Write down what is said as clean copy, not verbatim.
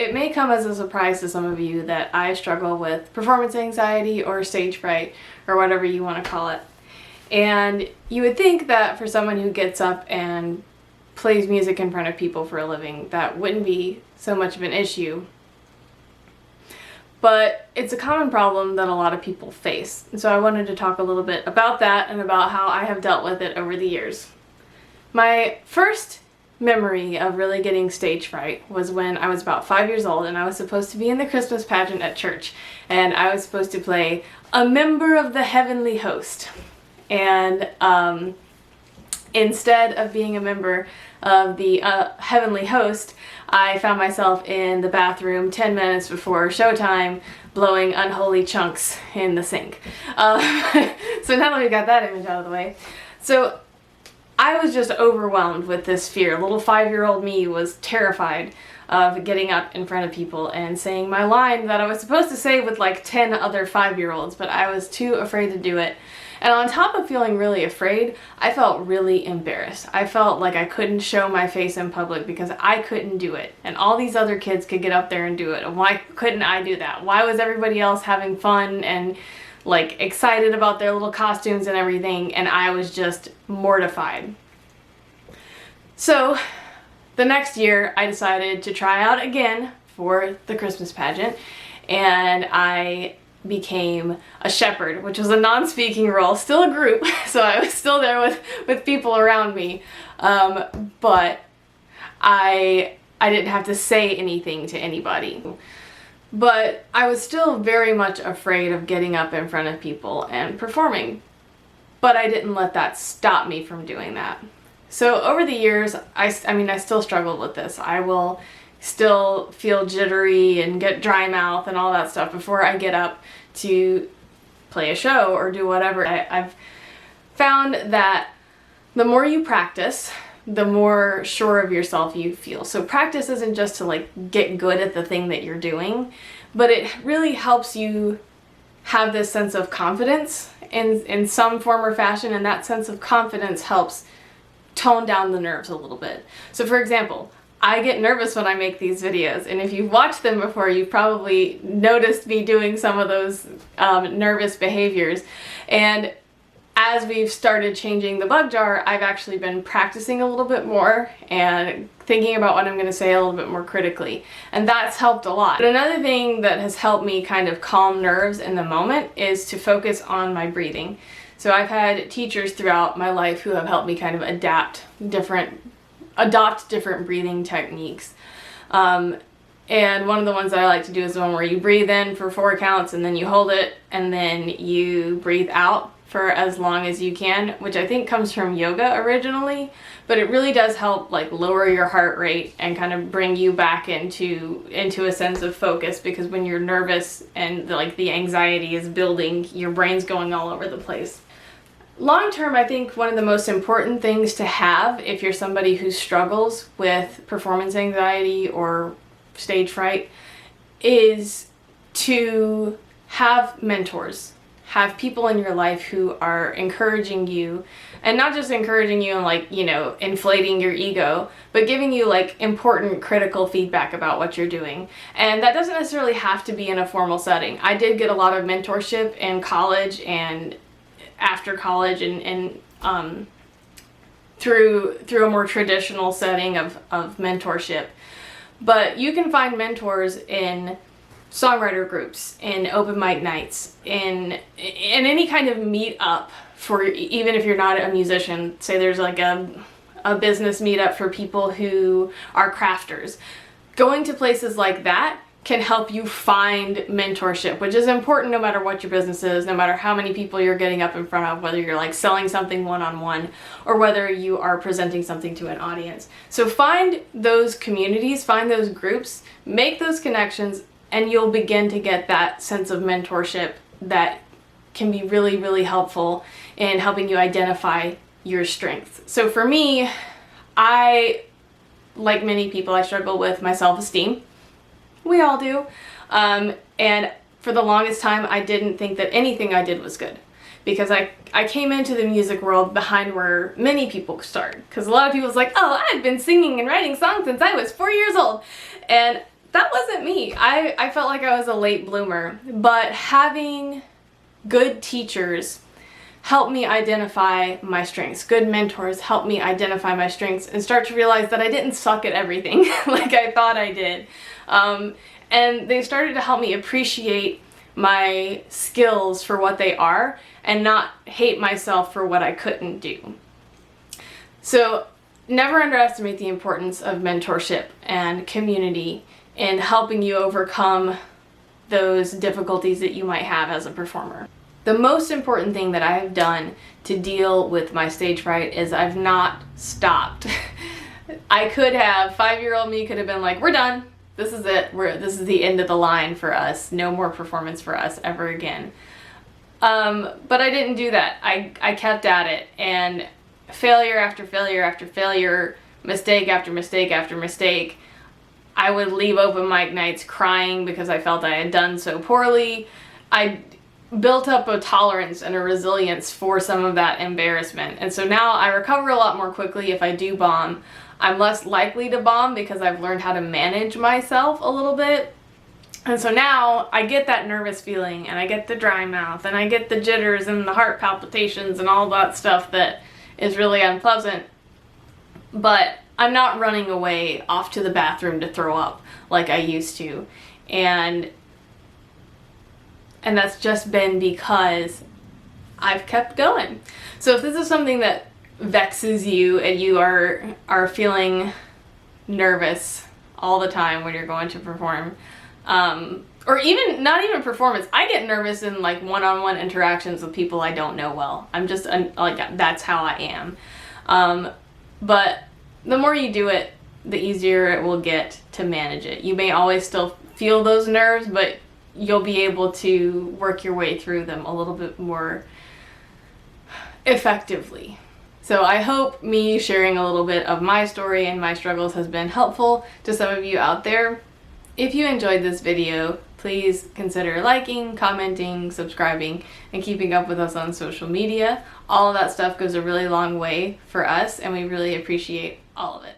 it may come as a surprise to some of you that I struggle with performance anxiety or stage fright or whatever you want to call it. And you would think that for someone who gets up and plays music in front of people for a living, that wouldn't be so much of an issue. But it's a common problem that a lot of people face. And so I wanted to talk a little bit about that and about how I have dealt with it over the years. My first memory of really getting stage fright was when I was about 5 years old and I was supposed to be in the Christmas pageant at church, and I was supposed to play a member of the heavenly host. And instead of being a member of the heavenly host, I found myself in the bathroom 10 minutes before showtime blowing unholy chunks in the sink. So now that we got that image out of the way. So I was just overwhelmed with this fear. Little 5-year-old me was terrified of getting up in front of people and saying my line that I was supposed to say with like 10 other 5-year-olds, but I was too afraid to do it. And on top of feeling really afraid, I felt really embarrassed. I felt like I couldn't show my face in public because I couldn't do it. And all these other kids could get up there and do it. And why couldn't I do that? Why was everybody else having fun and like excited about their little costumes and everything, and I was just mortified? So the next year I decided to try out again for the Christmas pageant, and I became a shepherd, which was a non-speaking role, still a group, so I was still there with people around me, but I didn't have to say anything to anybody. But I was still very much afraid of getting up in front of people and performing. But I didn't let that stop me from doing that. So over the years, I still struggled with this. I will still feel jittery and get dry mouth and all that stuff before I get up to play a show or do whatever. I've found that the more you practice, the more sure of yourself you feel. So practice isn't just to like get good at the thing that you're doing, but it really helps you have this sense of confidence in some form or fashion, and that sense of confidence helps tone down the nerves a little bit. So for example, I get nervous when I make these videos, and if you've watched them before, you've probably noticed me doing some of those nervous behaviors. And as we've started changing the bug jar, I've actually been practicing a little bit more and thinking about what I'm going to say a little bit more critically. And that's helped a lot. But another thing that has helped me kind of calm nerves in the moment is to focus on my breathing. So I've had teachers throughout my life who have helped me kind of adopt different breathing techniques. And one of the ones that I like to do is the one where you breathe in for 4 counts and then you hold it and then you breathe out for as long as you can, which I think comes from yoga originally, but it really does help like lower your heart rate and kind of bring you back into a sense of focus, because when you're nervous and the anxiety is building, your brain's going all over the place. Long term, I think one of the most important things to have if you're somebody who struggles with performance anxiety or stage fright is to have mentors. Have people in your life who are encouraging you, and not just encouraging you and inflating your ego, but giving you important critical feedback about what you're doing. And that doesn't necessarily have to be in a formal setting. I did get a lot of mentorship in college and after college and through a more traditional setting of mentorship. But you can find mentors in songwriter groups, in open mic nights, in any kind of meet up for, even if you're not a musician. Say there's a business meetup for people who are crafters. Going to places like that can help you find mentorship, which is important no matter what your business is, no matter how many people you're getting up in front of, whether you're selling something one-on-one or whether you are presenting something to an audience. So find those communities, find those groups, make those connections, and you'll begin to get that sense of mentorship that can be really, really helpful in helping you identify your strengths. So for me, like many people, I struggle with my self-esteem. We all do. And for the longest time, I didn't think that anything I did was good, because I came into the music world behind where many people start. Because a lot of people's like, oh, I've been singing and writing songs since I was 4 years old. And that wasn't me. I felt like I was a late bloomer, but having good teachers helped me identify my strengths. Good mentors helped me identify my strengths and start to realize that I didn't suck at everything like I thought I did. And they started to help me appreciate my skills for what they are and not hate myself for what I couldn't do. So never underestimate the importance of mentorship and community in helping you overcome those difficulties that you might have as a performer. The most important thing that I have done to deal with my stage fright is I've not stopped. I could have, 5-year-old me could have been like, we're done. This is it. This is the end of the line for us. No more performance for us ever again. But I didn't do that. I kept at it, and failure after failure after failure, mistake after mistake after mistake, I would leave open mic nights crying because I felt I had done so poorly. I built up a tolerance and a resilience for some of that embarrassment. And so now I recover a lot more quickly if I do bomb. I'm less likely to bomb because I've learned how to manage myself a little bit. And so now I get that nervous feeling, and I get the dry mouth, and I get the jitters and the heart palpitations and all that stuff that is really unpleasant. But I'm not running away off to the bathroom to throw up like I used to. And that's just been because I've kept going. So if this is something that vexes you and you are feeling nervous all the time when you're going to perform, or even not even performance, I get nervous in like one-on-one interactions with people I don't know well. I'm just like, that's how I am. But the more you do it, the easier it will get to manage it. You may always still feel those nerves, but you'll be able to work your way through them a little bit more effectively. So I hope me sharing a little bit of my story and my struggles has been helpful to some of you out there. If you enjoyed this video, please consider liking, commenting, subscribing, and keeping up with us on social media. All of that stuff goes a really long way for us, and we really appreciate all of it.